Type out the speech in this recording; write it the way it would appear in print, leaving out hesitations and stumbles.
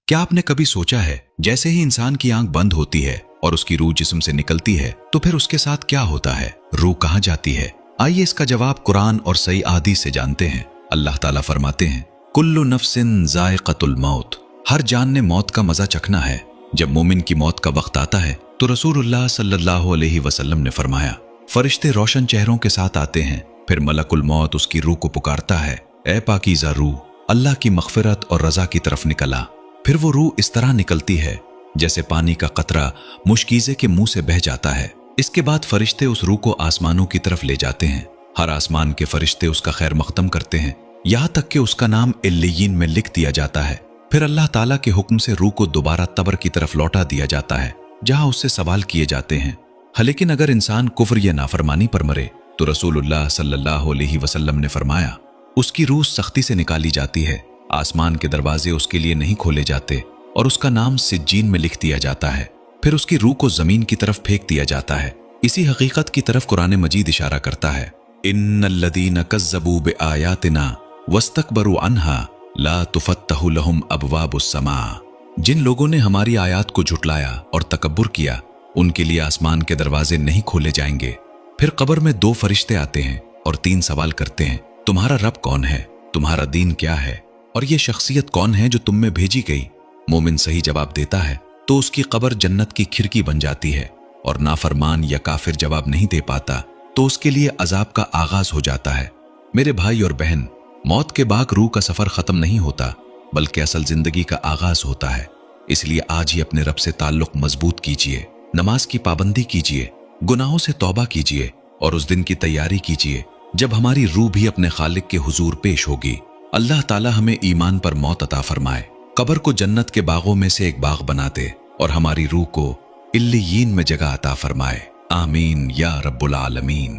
क्या आपने कभी सोचा है, जैसे ही इंसान की आंख बंद होती है और उसकी रूह जिस्म से निकलती है तो फिर उसके साथ क्या होता है? रूह कहाँ जाती है? आइए इसका जवाब कुरान और सही अहादीस से जानते हैं। अल्लाह ताला फरमाते हैं, कुल्लु नफ्सिन ज़ाइक़तुल मौत, हर जान ने मौत का मजा चखना है। जब मोमिन की मौत का वक्त आता है तो रसूलुल्लाह सल्लल्लाहु अलैहि वसल्लम ने फरमाया, फरिश्ते रोशन चेहरों के साथ आते हैं, फिर मलकुल मौत उसकी रूह को पुकारता है, ए पाकीज़ा रूह, अल्लाह की मग़फ़िरत और रज़ा की तरफ निकला। फिर वो रूह इस तरह निकलती है जैसे पानी का कतरा मुश्कीज़े के मुंह से बह जाता है। इसके बाद फरिश्ते उस रूह को आसमानों की तरफ ले जाते हैं। हर आसमान के फरिश्ते उसका खैर मख्तम करते हैं, यहाँ तक कि उसका नाम इल्लियीन में लिख दिया जाता है। फिर अल्लाह ताला के हुक्म से रूह को दोबारा तबर की तरफ लौटा दिया जाता है, जहां उससे सवाल किए जाते हैं। लेकिन अगर इंसान कुफ्र या नाफरमानी पर मरे तो रसूलुल्लाह सल्लल्लाहु अलैहि वसल्लम ने फरमाया, उसकी रूह सख्ती से निकाली जाती है, आसमान के दरवाजे उसके लिए नहीं खोले जाते और उसका नाम सिज्जीन में लिख दिया जाता है। फिर उसकी रूह को जमीन की तरफ फेंक दिया जाता है। इसी हकीकत की तरफ कुरान मजीद इशारा करता है, इन्नल्लज़ीना कज़्ज़बू बिआयातिना वस्तकबरू अन्हा ला तुफ़त्तहु लहुम अबवाबुस समा। जिन लोगों ने हमारी आयात को झुटलाया और तकब्बुर किया, उनके लिए आसमान के दरवाजे नहीं खोले जाएंगे। फिर कब्र में 2 फरिश्ते आते हैं और 3 सवाल करते हैं, तुम्हारा रब कौन है, तुम्हारा दीन क्या है, और ये शख्सियत कौन है जो तुम में भेजी गई? मोमिन सही जवाब देता है तो उसकी कब्र जन्नत की खिड़की बन जाती है, और नाफरमान या काफिर जवाब नहीं दे पाता तो उसके लिए अजाब का आगाज हो जाता है। मेरे भाई और बहन, मौत के बाद रूह का सफर खत्म नहीं होता, बल्कि असल जिंदगी का आगाज होता है। इसलिए आज ही अपने रब से ताल्लुक मजबूत कीजिए, नमाज की पाबंदी कीजिए, गुनाहों से तौबा कीजिए और उस दिन की तैयारी कीजिए जब हमारी रूह भी अपने खालिक के हुजूर पेश होगी। अल्लाह ताला हमें ईमान पर मौत अता फरमाए, कब्र को जन्नत के बागों में से एक बाग बना दे और हमारी रूह को इल्लियीन में जगह अता फरमाए। आमीन या रब्बुल आलमीन।